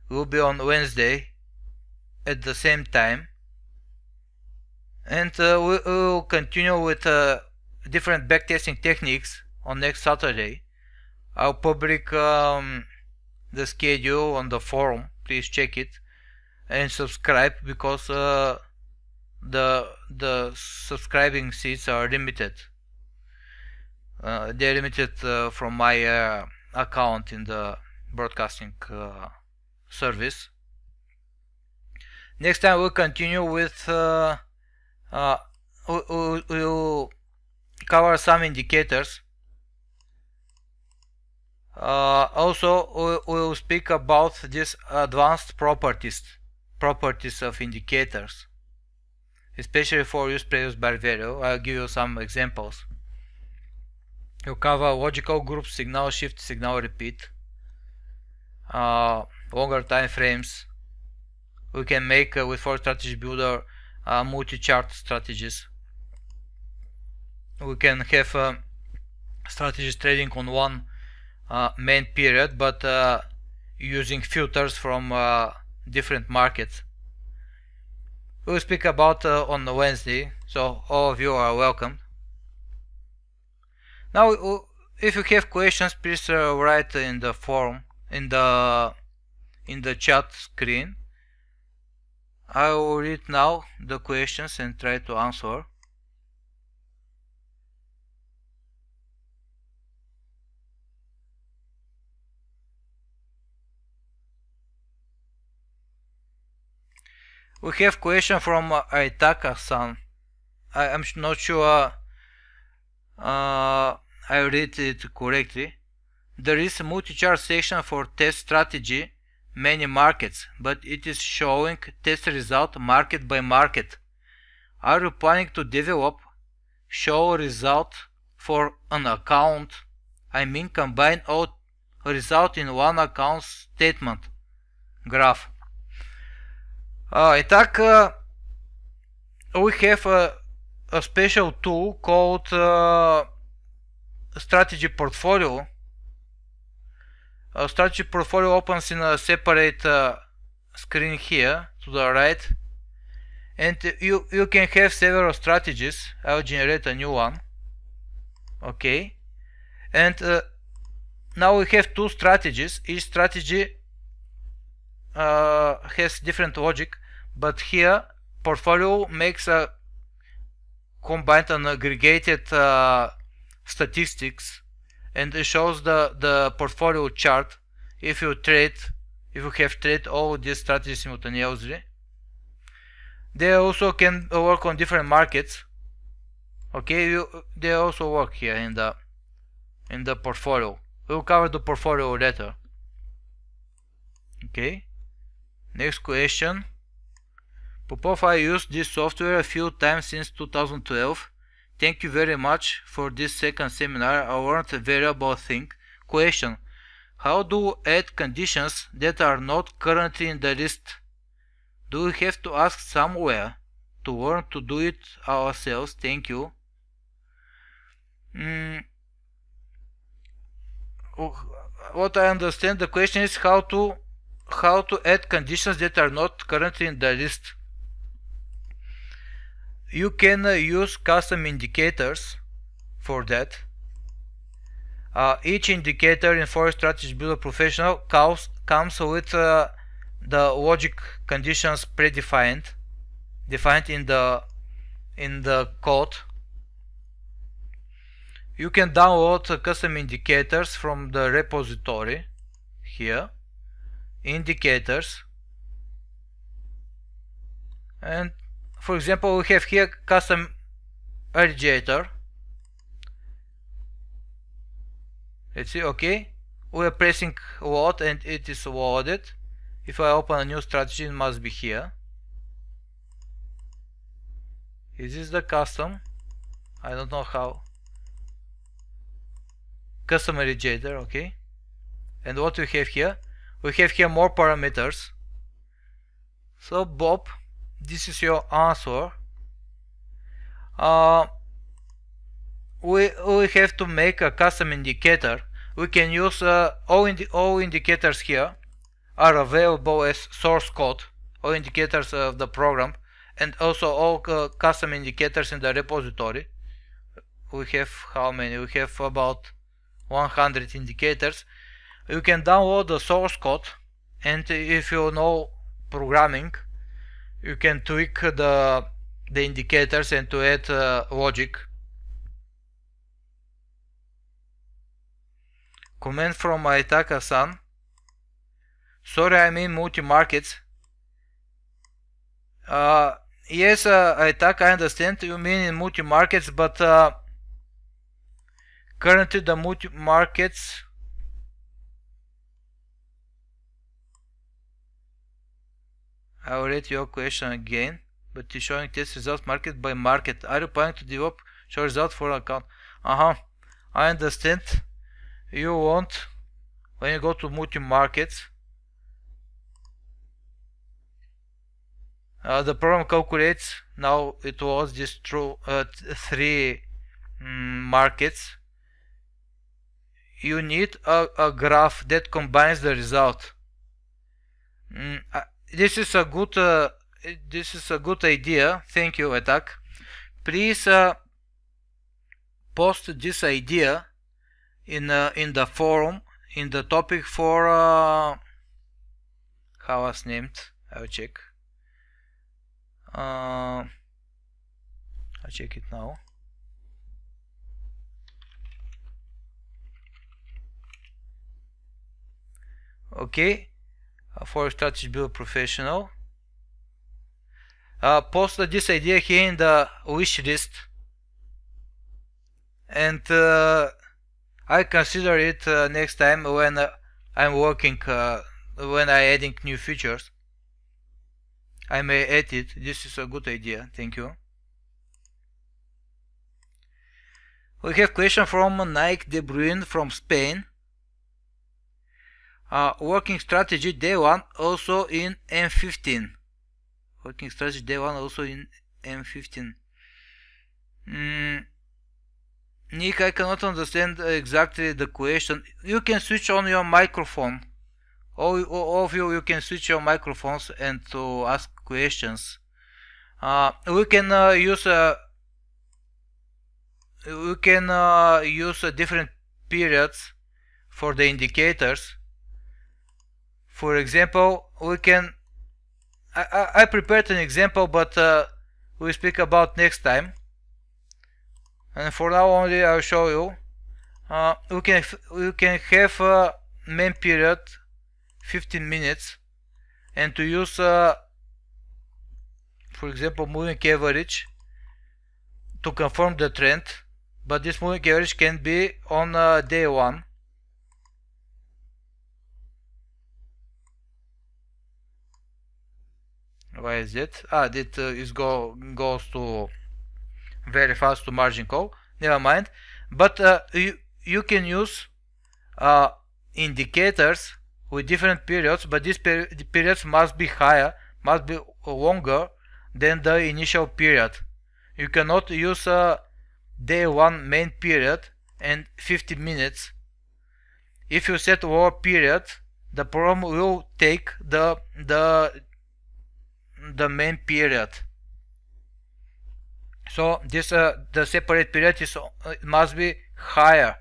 will be on Wednesday at the same time, and we will continue with different backtesting techniques on next Saturday. I'll publish the schedule on the forum. Please check it and subscribe, because the subscribing seats are limited. They're limited from my account in the broadcasting service. Next time we'll continue with we'll cover some indicators. Also we'll speak about these advanced properties of indicators, especially for use previous bar value. I'll give you some examples. We'll cover logical groups, signal shift, signal repeat, longer time frames. We can make with Forex Strategy Builder multi-chart strategies. We can have strategies trading on one main period, but using filters from different markets. We'll speak about on Wednesday, so all of you are welcome. Now, if you have questions, please write in the forum, in the chat screen. I will read now the questions and try to answer. We have question from Aitaka-san. I'm not sure I read it correctly. There is a multi-chart section for test strategy, many markets, but it is showing test result market by market. Are you planning to develop show result for an account? I mean combine all result in one account statement graph. We have a special tool called Strategy Portfolio. Strategy Portfolio opens in a separate screen here to the right, and you can have several strategies. I'll generate a new one. Okay, and now we have two strategies. Each strategy has different logic, but here portfolio makes a combined and aggregated statistics, and it shows the portfolio chart if you have trade all these strategies simultaneously. They also can work on different markets. Okay, they also work here in the portfolio. We'll cover the portfolio later. Okay, next question. Popov, I used this software a few times since 2012. Thank you very much for this second seminar. I learned a valuable thing. Question: how do we add conditions that are not currently in the list? Do we have to ask somewhere to learn to do it ourselves? Thank you. What I understand, the question is how to add conditions that are not currently in the list. You can use custom indicators for that. Each indicator in Forex Strategy Builder Professional comes with the logic conditions defined in the code. You can download custom indicators from the repository here, indicators, and for example we have here custom radiator. Let's see. Okay, we are pressing load and it is loaded. If I open a new strategy, it must be here. Is this the custom? I don't know how. Custom radiator. Okay, and what we have here? We have here more parameters. So Bob, this is your answer. We have to make a custom indicator. We can use all indicators here are available as source code, all indicators of the program, and also all custom indicators in the repository. We have how many? We have about 100 indicators. You can download the source code, and if you know programming, you can tweak the indicators and to add logic. Comment from Aitaka-san. Sorry, I mean multi-markets. Yes, Aitaka, I understand you mean in multi-markets, but currently the multi-markets I will read your question again, but it's showing test results market by market. Are you planning to develop show results for an account? I understand. You want, when you go to multi-markets, the program calculates, now it was this three markets. You need a graph that combines the result. This is a good idea. Thank you, Atak. Please post this idea in the forum, in the topic for how was named. I'll check. I check it now. Okay, Forex Strategy Builder Professional. Post this idea here in the wish list, and I consider it next time when I'm working, when I'm adding new features. I may add it. This is a good idea. Thank you. We have question from Nike De Bruyne from Spain. Working strategy day 1 also in M15. Working strategy day 1 also in M15. Nick, I cannot understand exactly the question. You can switch on your microphone. All of you can switch your microphones and to ask questions. We can use different periods for the indicators. For example, we can. I prepared an example, but we'll speak about next time. And for now only, I'll show you. We can have main period 15 minutes, and to use, for example, moving average to confirm the trend. But this moving average can be on day 1. Why is it? It goes to very fast to margin call. Never mind. But you can use indicators with different periods, but these periods must be higher, must be longer than the initial period. You cannot use day 1 main period and 50 minutes. If you set lower period, the program will take the main period. So this the separate period must be higher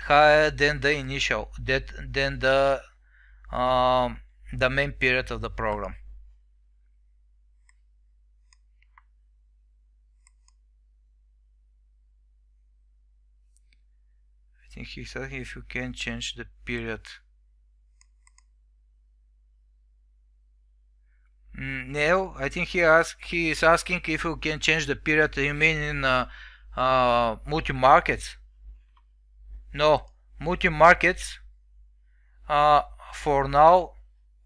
than the initial, than the main period of the program. I think he's asking if you can change the period. No, I think he is asking if you can change the period. You mean in multi-markets? No, multi-markets for now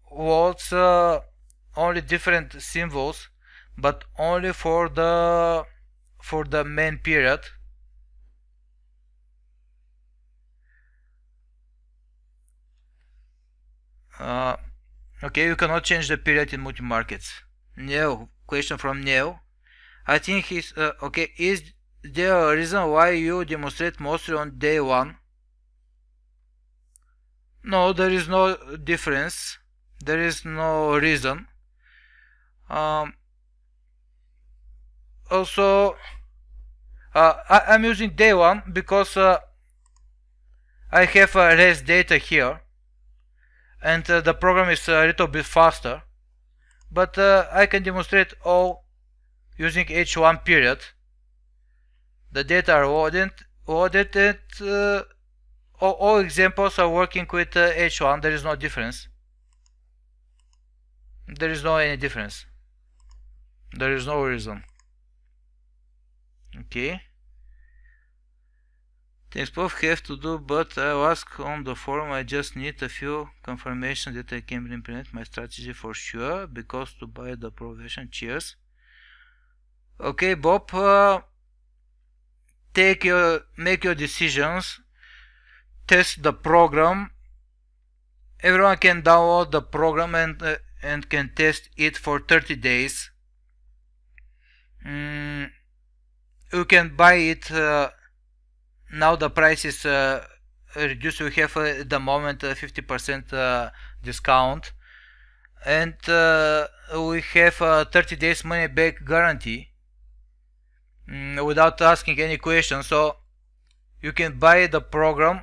holds only different symbols, but only for the main period. Okay, you cannot change the period in multi-markets. No, question from Neo. I think he's okay. Is there a reason why you demonstrate mostly on day 1? No, there is no difference. There is no reason. Also, I'm using day 1 because I have less data here, and the program is a little bit faster. But I can demonstrate all using H1 period. The data are loaded and all examples are working with H1. There is no difference. There is no any difference. There is no reason. Okay. Things both have to do, but I'll ask on the forum. I just need a few confirmations that I can implement my strategy for sure, because to buy the profession. Cheers. Okay, Bob, make your decisions, test the program. Everyone can download the program and can test it for 30 days. You can buy it. Now the price is reduced. We have at the moment 50% discount, and we have 30 days money back guarantee without asking any questions. So you can buy the program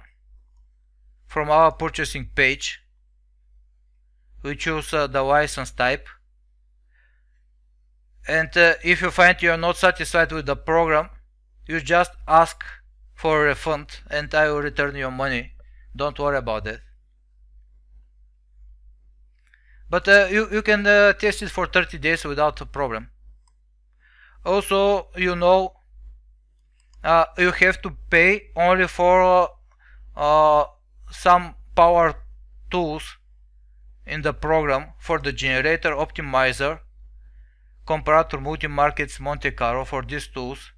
from our purchasing page. We choose the license type, And if you find you are not satisfied with the program, you just ask for a refund and I will return your money. Don't worry about it. But you can test it for 30 days without a problem. Also, you know, you have to pay only for some power tools in the program, for the generator, optimizer, comparator, multi-markets, Monte Carlo. For these tools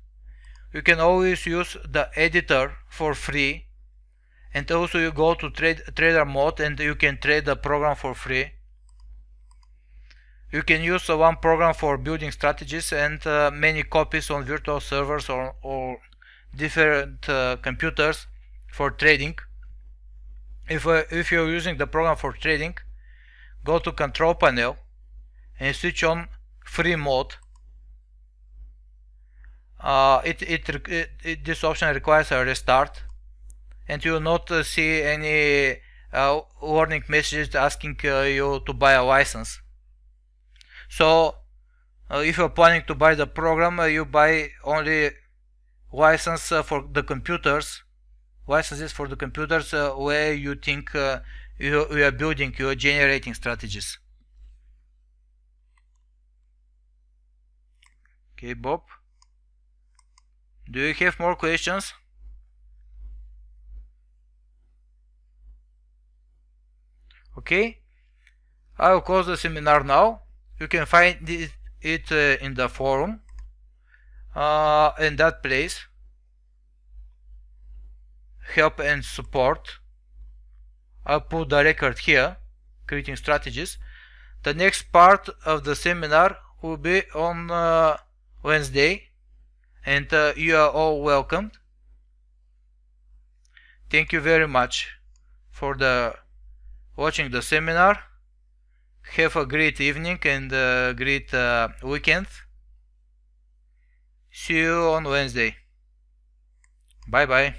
you can always use the editor for free, and also you go to trader mode and you can trade the program for free. You can use one program for building strategies and many copies on virtual servers or different computers for trading. If you're using the program for trading, go to control panel and switch on free mode. This option requires a restart, and you will not see any warning messages asking you to buy a license. So if you're planning to buy the program, you buy only license for the computers, licenses for the computers where you think you are building, you are generating strategies. Okay, Bob, do you have more questions? Okay, I will close the seminar now. You can find it in the forum, in that place, help and support. I'll put the record here, creating strategies. The next part of the seminar will be on Wednesday, and you are all welcomed. Thank you very much for watching the seminar. Have a great evening and a great weekend. See you on Wednesday. Bye bye.